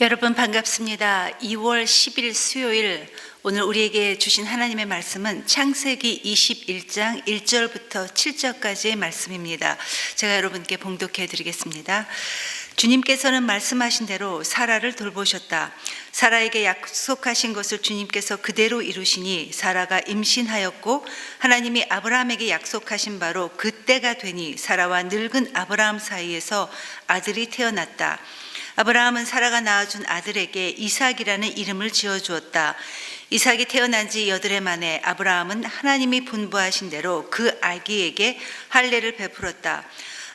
여러분 반갑습니다. 2월 10일 수요일, 오늘 우리에게 주신 하나님의 말씀은 창세기 21장 1절부터 7절까지의 말씀입니다. 제가 여러분께 봉독해 드리겠습니다. 주님께서는 말씀하신 대로 사라를 돌보셨다. 사라에게 약속하신 것을 주님께서 그대로 이루시니 사라가 임신하였고, 하나님이 아브라함에게 약속하신 바로 그때가 되니 사라와 늙은 아브라함 사이에서 아들이 태어났다. 아브라함은 사라가 낳아준 아들에게 이삭이라는 이름을 지어주었다. 이삭이 태어난 지 8해 만에 아브라함은 하나님이 분부하신 대로 그 아기에게 할례를 베풀었다.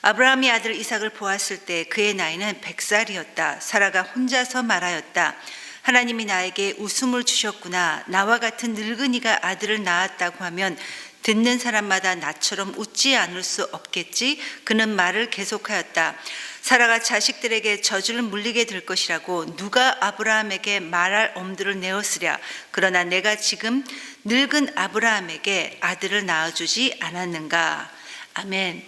아브라함이 아들 이삭을 보았을 때 그의 나이는 100살이었다. 사라가 혼자서 말하였다. 하나님이 나에게 웃음을 주셨구나. 나와 같은 늙은이가 아들을 낳았다고 하면 듣는 사람마다 나처럼 웃지 않을 수 없겠지. 그는 말을 계속하였다. 사라가 자식들에게 저주를 물리게 될 것이라고 누가 아브라함에게 말할 엄두를 내었으랴. 그러나 내가 지금 늙은 아브라함에게 아들을 낳아주지 않았는가. 아멘.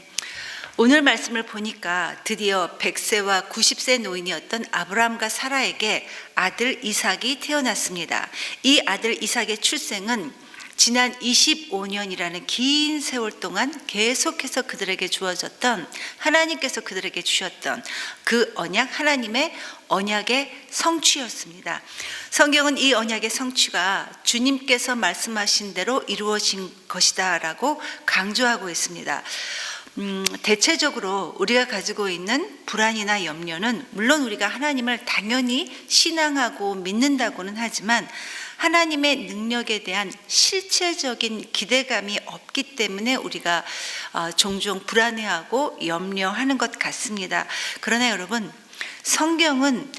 오늘 말씀을 보니까 드디어 100세와 90세 노인이었던 아브라함과 사라에게 아들 이삭이 태어났습니다. 이 아들 이삭의 출생은 지난 25년이라는 긴 세월 동안 계속해서 그들에게 주어졌던, 하나님께서 그들에게 주셨던 그 언약, 하나님의 언약의 성취였습니다. 성경은 이 언약의 성취가 주님께서 말씀하신 대로 이루어진 것이다 라고 강조하고 있습니다. 대체적으로 우리가 가지고 있는 불안이나 염려는, 물론 우리가 하나님을 당연히 신앙하고 믿는다고는 하지만 하나님의 능력에 대한 실체적인 기대감이 없기 때문에 우리가 종종 불안해하고 염려하는 것 같습니다. 그러나 여러분, 성경은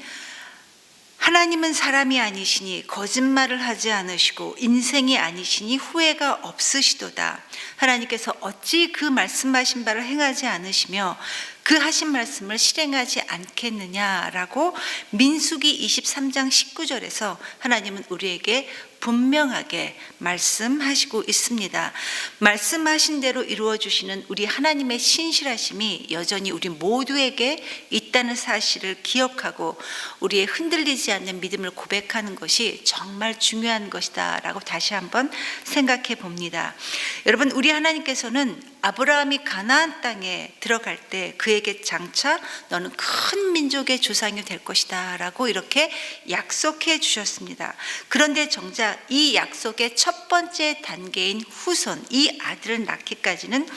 하나님은 사람이 아니시니 거짓말을 하지 않으시고 인생이 아니시니 후회가 없으시도다. 하나님께서 어찌 그 말씀하신 바를 행하지 않으시며 그 하신 말씀을 실행하지 않겠느냐라고 민수기 23장 19절에서 하나님은 우리에게 분명하게 말씀하시고 있습니다. 말씀하신 대로 이루어 주시는 우리 하나님의 신실하심이 여전히 우리 모두에게 있다는 사실을 기억하고 우리의 흔들리지 않는 믿음을 고백하는 것이 정말 중요한 것이다 라고 다시 한번 생각해 봅니다. 여러분, 우리 하나님께서는 아브라함이 가나안 땅에 들어갈 때 그에게 장차 너는 큰 민족의 조상이 될 것이다 라고 이렇게 약속해 주셨습니다. 그런데 정작 이 약속의 첫 번째 단계인 후손, 이 아들을 낳기까지는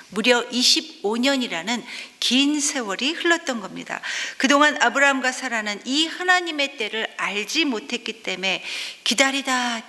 무려 25년이라는 긴 세월이 흘렀던 겁니다. 그동안 아브라함과 사라는 이 하나님의 때를 알지 못했기 때문에 기다리다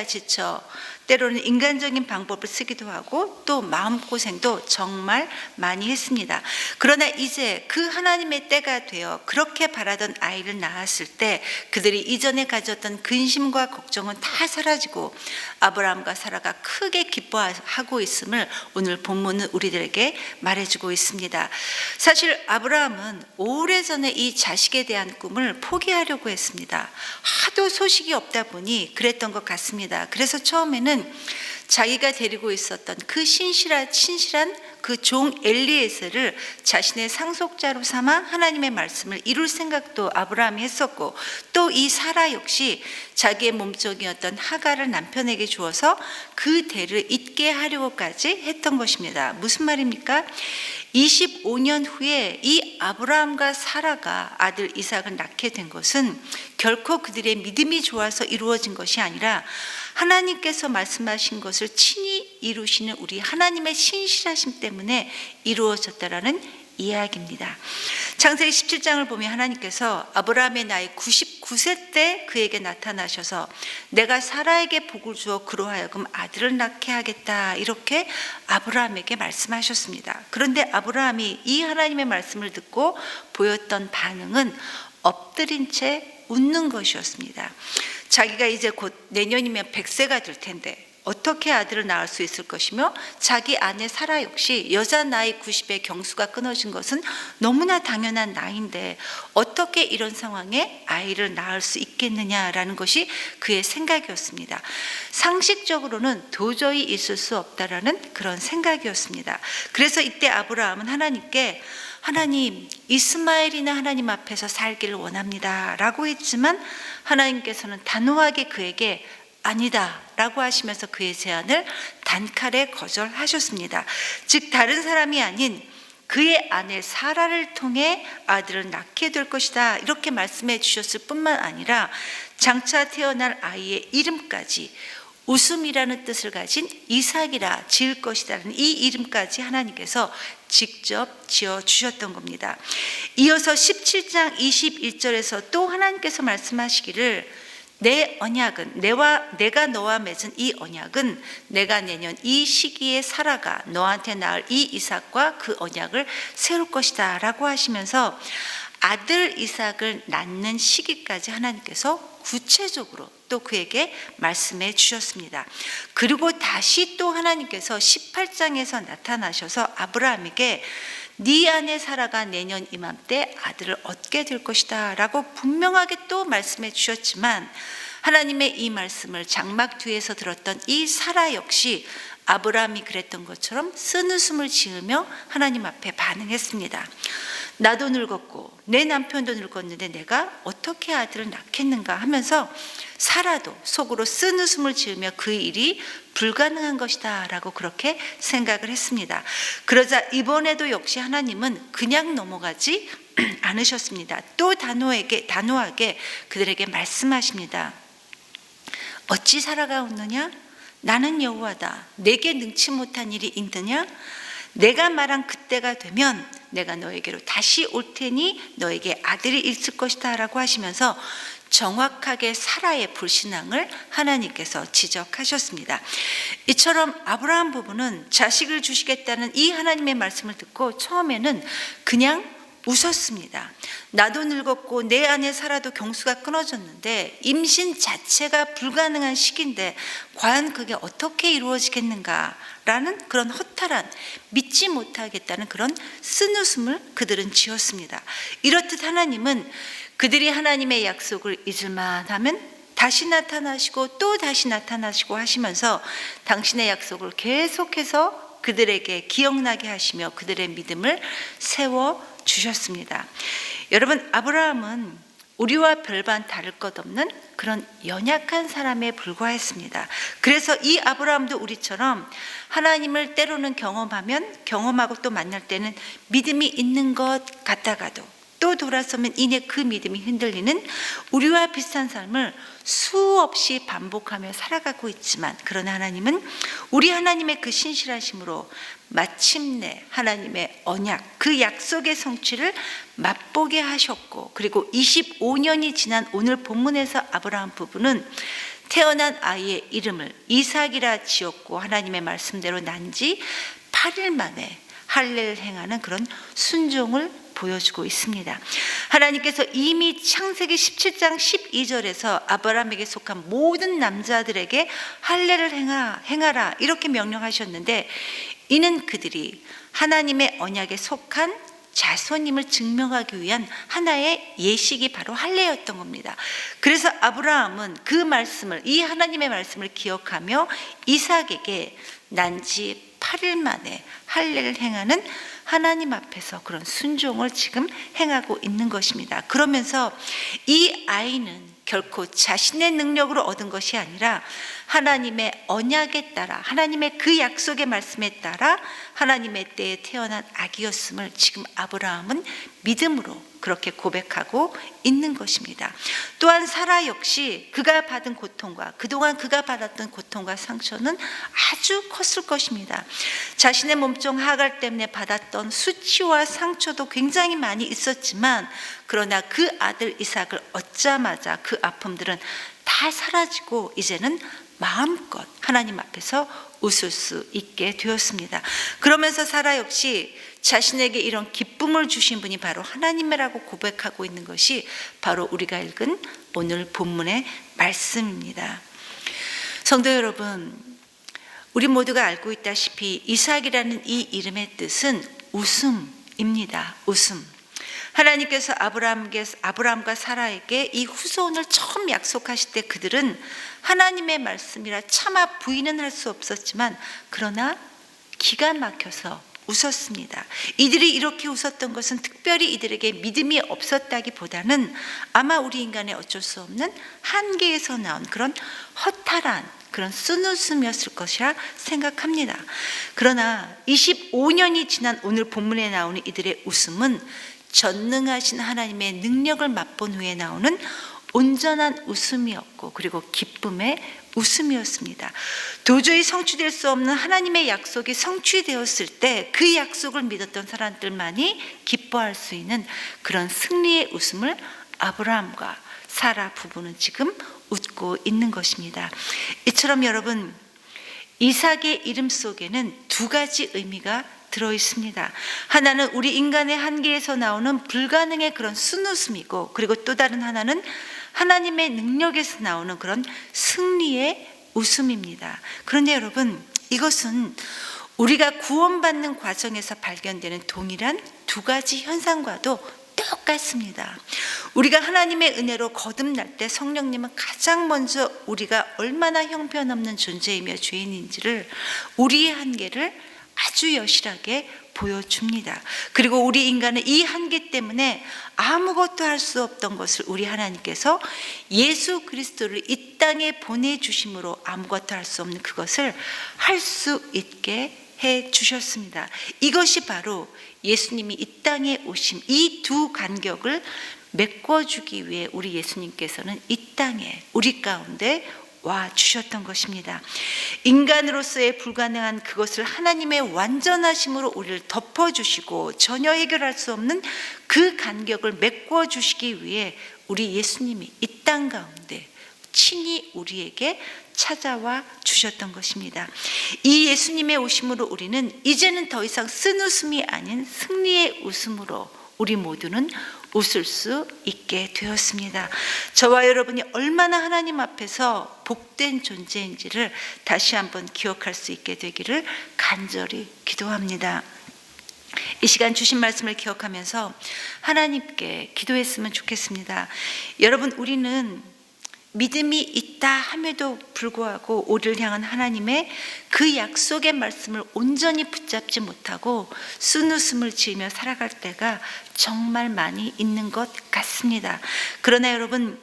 지쳐 때로는 인간적인 방법을 쓰기도 하고 또 마음고생도 정말 많이 했습니다. 그러나 이제 그 하나님의 때가 되어 그렇게 바라던 아이를 낳았을 때 그들이 이전에 가졌던 근심과 걱정은 다 사라지고 아브라함과 사라가 크게 기뻐하고 있음을 오늘 본문은 우리들에게 말해주고 있습니다. 사실 아브라함은 오래전에 이 자식에 대한 꿈을 포기하려고 했습니다. 하도 소식이 없다 보니 그랬던 것 같습니다. 그래서 처음에는 자기가 데리고 있었던 그 신실한 그 종 엘리에셀을 자신의 상속자로 삼아 하나님의 말씀을 이룰 생각도 아브라함이 했었고, 또 이 사라 역시 자기의 몸종이었던 하갈을 남편에게 주어서 그 대를 잇게 하려고까지 했던 것입니다. 무슨 말입니까? 25년 후에 이 아브라함과 사라가 아들 이삭을 낳게 된 것은 결코 그들의 믿음이 좋아서 이루어진 것이 아니라 하나님께서 말씀하신 것을 친히 이루시는 우리 하나님의 신실하심 때문에 이루어졌다라는 이야기입니다. 창세기 17장을 보면 하나님께서 아브라함의 나이 99세 때 그에게 나타나셔서 내가 사라에게 복을 주어 그로 하여금 아들을 낳게 하겠다, 이렇게 아브라함에게 말씀하셨습니다. 그런데 아브라함이 이 하나님의 말씀을 듣고 보였던 반응은 엎드린 채 웃는 것이었습니다. 자기가 이제 곧 내년이면 100세가 될 텐데 어떻게 아들을 낳을 수 있을 것이며 자기 아내 사라 역시 여자 나이 90에 경수가 끊어진 것은 너무나 당연한 나이인데 어떻게 이런 상황에 아이를 낳을 수 있겠느냐라는 것이 그의 생각이었습니다. 상식적으로는 도저히 있을 수 없다라는 그런 생각이었습니다. 그래서 이때 아브라함은 하나님께 하나님, 이스마엘이나 하나님 앞에서 살기를 원합니다 라고 했지만 하나님께서는 단호하게 그에게 아니다 라고 하시면서 그의 제안을 단칼에 거절하셨습니다. 즉 다른 사람이 아닌 그의 아내 사라를 통해 아들을 낳게 될 것이다 이렇게 말씀해 주셨을 뿐만 아니라 장차 태어날 아이의 이름까지 웃음이라는 뜻을 가진 이삭이라 지을 것이라는 이 이름까지 하나님께서 직접 지어주셨던 겁니다. 이어서 17장 21절에서 또 하나님께서 말씀하시기를 내 언약은 내가 너와 맺은 이 언약은 내가 내년 이 시기에 사라가 너한테 낳을 이 이삭과 그 언약을 세울 것이다 라고 하시면서 아들 이삭을 낳는 시기까지 하나님께서 구체적으로 또 그에게 말씀해 주셨습니다. 그리고 다시 또 하나님께서 18장에서 나타나셔서 아브라함에게 네 아내 사라가 내년 이맘때 아들을 얻게 될 것이다 라고 분명하게 또 말씀해 주셨지만 하나님의 이 말씀을 장막 뒤에서 들었던 이 사라 역시 아브라함이 그랬던 것처럼 쓴웃음을 지으며 하나님 앞에 반응했습니다. 나도 늙었고 내 남편도 늙었는데 내가 어떻게 아들을 낳겠는가 하면서 사라도 속으로 쓴웃음을 지으며 그 일이 불가능한 것이다 라고 그렇게 생각을 했습니다. 그러자 이번에도 역시 하나님은 그냥 넘어가지 않으셨습니다. 또 단호하게 그들에게 말씀하십니다. 어찌 사라가 웃느냐? 나는 여호와다. 내게 능치 못한 일이 있느냐? 내가 말한 그때가 되면 내가 너에게로 다시 올 테니 너에게 아들이 있을 것이다 라고 하시면서 정확하게 사라의 불신앙을 하나님께서 지적하셨습니다. 이처럼 아브라함 부부는 자식을 주시겠다는 이 하나님의 말씀을 듣고 처음에는 그냥 웃었습니다. 나도 늙었고 내 아내 사라도 경수가 끊어졌는데 임신 자체가 불가능한 시기인데 과연 그게 어떻게 이루어지겠는가라는 그런 허탈한 믿지 못하겠다는 그런 쓴웃음을 그들은 지었습니다. 이렇듯 하나님은 그들이 하나님의 약속을 잊을만 하면 다시 나타나시고 또 다시 나타나시고 하시면서 당신의 약속을 계속해서 그들에게 기억나게 하시며 그들의 믿음을 세워주셨습니다. 여러분, 아브라함은 우리와 별반 다를 것 없는 그런 연약한 사람에 불과했습니다. 그래서 이 아브라함도 우리처럼 하나님을 때로는 경험하고 또 만날 때는 믿음이 있는 것 같다가도 또 돌아서면 이내 그 믿음이 흔들리는 우리와 비슷한 삶을 수없이 반복하며 살아가고 있지만 그러나 하나님은 우리 하나님의 그 신실하심으로 마침내 하나님의 언약, 그 약속의 성취를 맛보게 하셨고 그리고 25년이 지난 오늘 본문에서 아브라함 부부는 태어난 아이의 이름을 이삭이라 지었고 하나님의 말씀대로 난 지 8일 만에 할례를 행하는 그런 순종을 보여주고 있습니다. 하나님께서 이미 창세기 17장 12절에서 아브라함에게 속한 모든 남자들에게 할례를 행하라 이렇게 명령하셨는데 이는 그들이 하나님의 언약에 속한 자손임을 증명하기 위한 하나의 예식이 바로 할례였던 겁니다. 그래서 아브라함은 그 말씀을 이 하나님의 말씀을 기억하며 이삭에게 난지 8일 만에 할례를 행하는 하나님 앞에서 그런 순종을 지금 행하고 있는 것입니다. 그러면서 이 아이는 결코 자신의 능력으로 얻은 것이 아니라 하나님의 언약에 따라 하나님의 그 약속의 말씀에 따라 하나님의 때에 태어난 아기였음을 지금 아브라함은 믿음으로 그렇게 고백하고 있는 것입니다. 또한 사라 역시 그가 받은 고통과 그동안 그가 받았던 고통과 상처는 아주 컸을 것입니다. 자신의 몸종 하갈 때문에 받았던 수치와 상처도 굉장히 많이 있었지만 그러나 그 아들 이삭을 얻자마자 그 아픔들은 다 사라지고 이제는 마음껏 하나님 앞에서 웃을 수 있게 되었습니다. 그러면서 사라 역시 자신에게 이런 기쁨을 주신 분이 바로 하나님이라고 고백하고 있는 것이 바로 우리가 읽은 오늘 본문의 말씀입니다. 성도 여러분, 우리 모두가 알고 있다시피 이삭이라는 이 이름의 뜻은 웃음입니다. 웃음. 하나님께서 아브라함과 사라에게 이 후손을 처음 약속하실 때 그들은 하나님의 말씀이라 차마 부인은 할 수 없었지만 그러나 기가 막혀서 웃었습니다. 이들이 이렇게 웃었던 것은 특별히 이들에게 믿음이 없었다기보다는 아마 우리 인간의 어쩔 수 없는 한계에서 나온 그런 허탈한 그런 쓴웃음이었을 것이라 생각합니다. 그러나 25년이 지난 오늘 본문에 나오는 이들의 웃음은 전능하신 하나님의 능력을 맛본 후에 나오는 온전한 웃음이었고 그리고 기쁨의 웃음이었습니다. 도저히 성취될 수 없는 하나님의 약속이 성취되었을 때 그 약속을 믿었던 사람들만이 기뻐할 수 있는 그런 승리의 웃음을 아브라함과 사라 부부는 지금 웃고 있는 것입니다. 이처럼 여러분, 이삭의 이름 속에는 두 가지 의미가 들어 있습니다. 하나는 우리 인간의 한계에서 나오는 불가능의 그런 순웃음이고 그리고 또 다른 하나는 하나님의 능력에서 나오는 그런 승리의 웃음입니다. 그런데 여러분, 이것은 우리가 구원받는 과정에서 발견되는 동일한 두 가지 현상과도 똑같습니다. 우리가 하나님의 은혜로 거듭날 때 성령님은 가장 먼저 우리가 얼마나 형편없는 존재이며 죄인인지를, 우리의 한계를 아주 여실하게 보여줍니다. 그리고 우리 인간은 이 한계 때문에 아무것도 할 수 없던 것을 우리 하나님께서 예수 그리스도를 이 땅에 보내주심으로 아무것도 할 수 없는 그것을 할 수 있게 해주셨습니다. 이것이 바로 예수님이 이 땅에 오심, 이 두 간격을 메꿔주기 위해 우리 예수님께서는 이 땅에 우리 가운데 와 주셨던 것입니다. 인간으로서의 불가능한 그것을 하나님의 완전하심으로 우리를 덮어주시고 전혀 해결할 수 없는 그 간격을 메꿔주시기 위해 우리 예수님이 이 땅 가운데 친히 우리에게 찾아와 주셨던 것입니다. 이 예수님의 오심으로 우리는 이제는 더 이상 쓴웃음이 아닌 승리의 웃음으로 우리 모두는 웃을 수 있게 되었습니다. 저와 여러분이 얼마나 하나님 앞에서 복된 존재인지를 다시 한번 기억할 수 있게 되기를 간절히 기도합니다. 이 시간 주신 말씀을 기억하면서 하나님께 기도했으면 좋겠습니다. 여러분, 우리는 믿음이 있다 함에도 불구하고 우리를 향한 하나님의 그 약속의 말씀을 온전히 붙잡지 못하고 쓴웃음을 지으며 살아갈 때가 정말 많이 있는 것 같습니다. 그러나 여러분,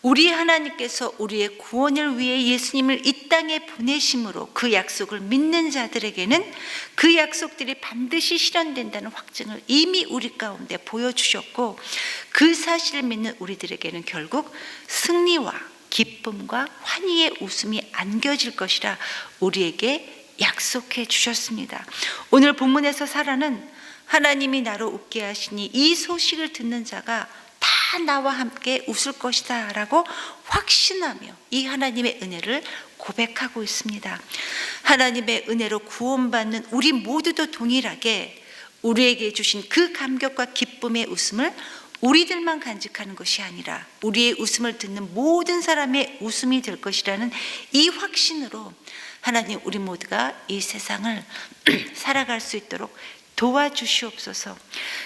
우리 하나님께서 우리의 구원을 위해 예수님을 이 땅에 보내심으로 그 약속을 믿는 자들에게는 그 약속들이 반드시 실현된다는 확증을 이미 우리 가운데 보여주셨고, 그 사실을 믿는 우리들에게는 결국 승리와 기쁨과 환희의 웃음이 안겨질 것이라 우리에게 약속해 주셨습니다. 오늘 본문에서 사라는 하나님이 나로 웃게 하시니 이 소식을 듣는 자가 다 나와 함께 웃을 것이다 라고 확신하며 이 하나님의 은혜를 고백하고 있습니다. 하나님의 은혜로 구원받는 우리 모두도 동일하게 우리에게 주신 그 감격과 기쁨의 웃음을 우리들만 간직하는 것이 아니라 우리의 웃음을 듣는 모든 사람의 웃음이 될 것이라는 이 확신으로 하나님, 우리 모두가 이 세상을 살아갈 수 있도록 도와주시옵소서.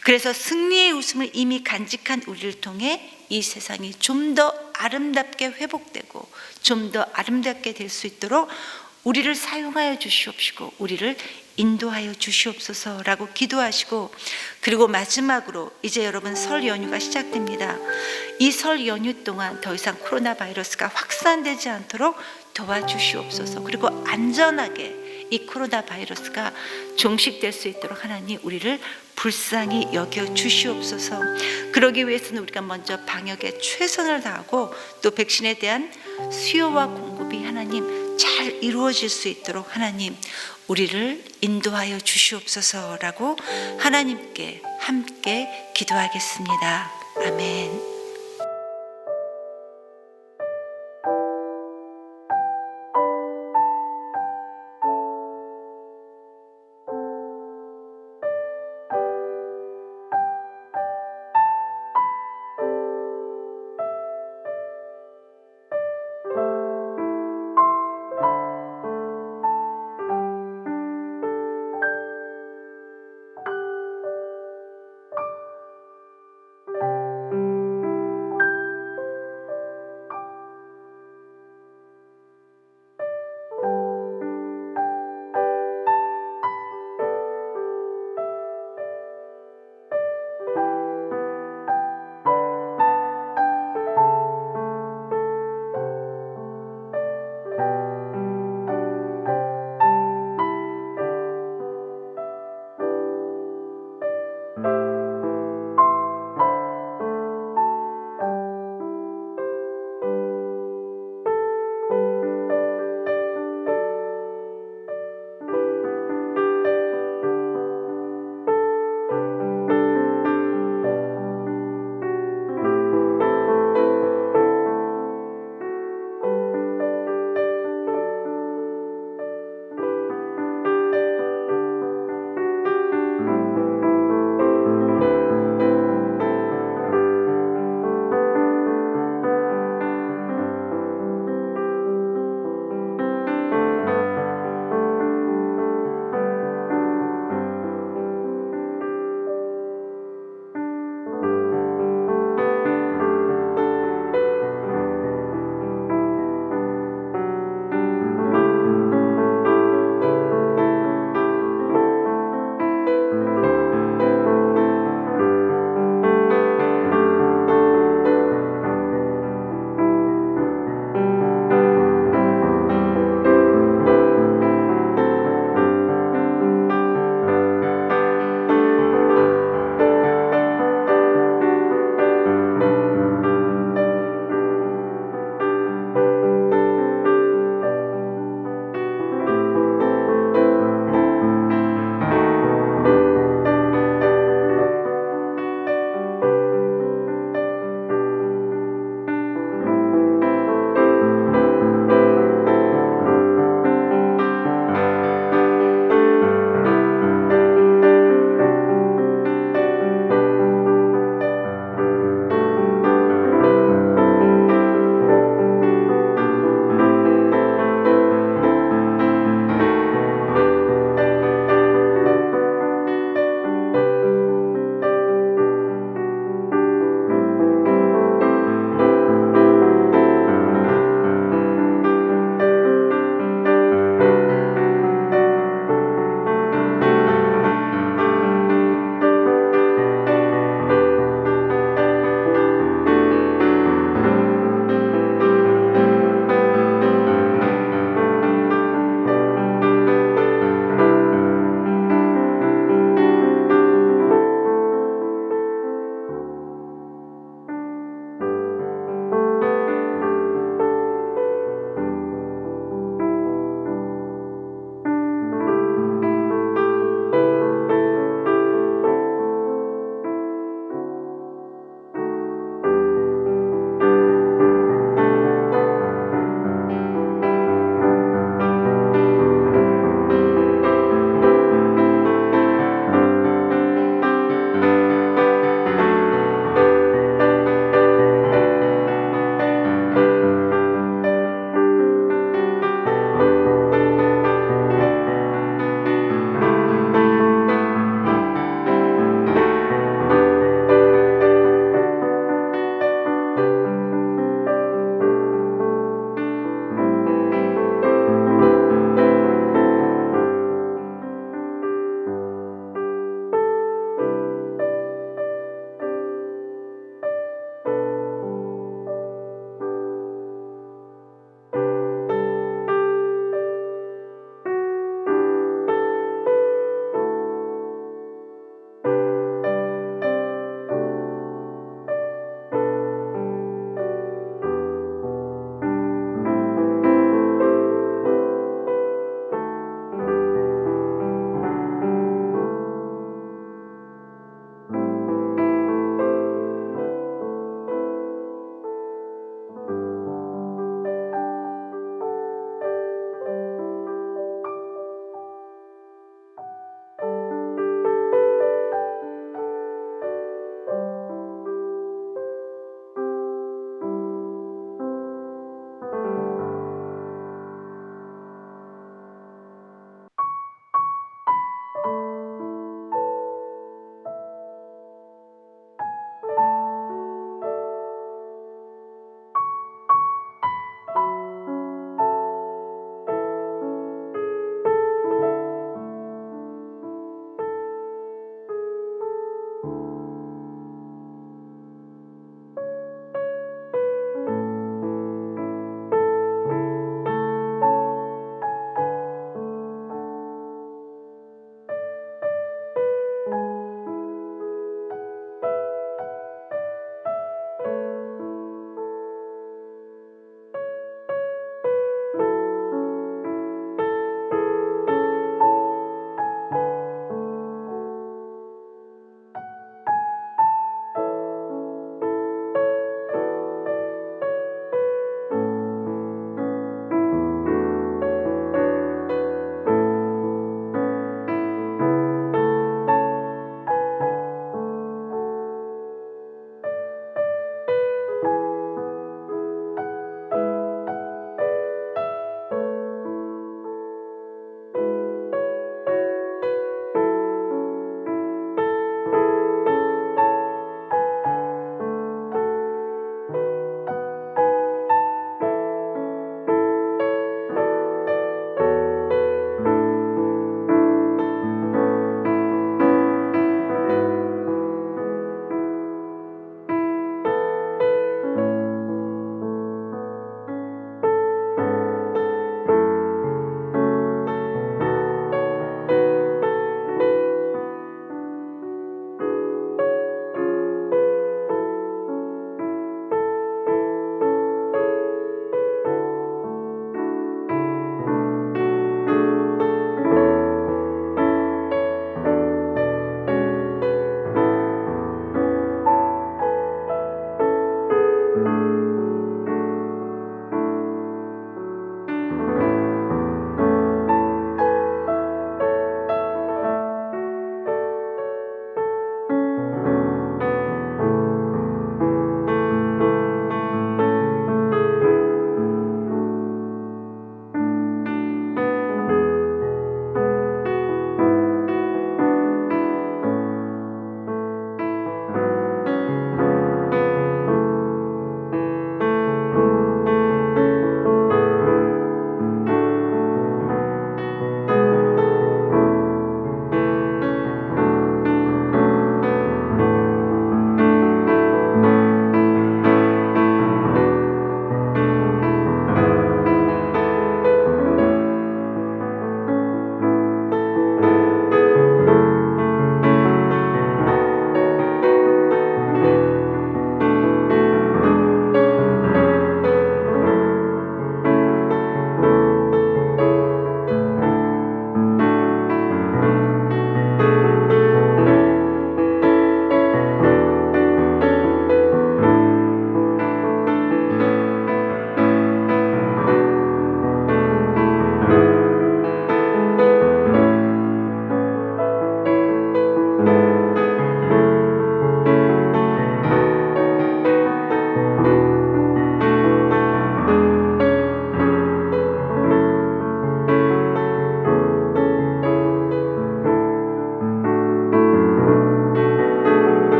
그래서 승리의 웃음을 이미 간직한 우리를 통해 이 세상이 좀 더 아름답게 회복되고 좀 더 아름답게 될 수 있도록 우리를 사용하여 주시옵시고 우리를 인도하여 주시옵소서라고 기도하시고, 그리고 마지막으로 이제 여러분 설 연휴가 시작됩니다. 이 설 연휴 동안 더 이상 코로나 바이러스가 확산되지 않도록 도와주시옵소서. 그리고 안전하게 이 코로나 바이러스가 종식될 수 있도록 하나님, 우리를 불쌍히 여겨 주시옵소서. 그러기 위해서는 우리가 먼저 방역에 최선을 다하고 또 백신에 대한 수요와 공급이 하나님 잘 이루어질 수 있도록 하나님, 우리를 인도하여 주시옵소서라고 하나님께 함께 기도하겠습니다. 아멘.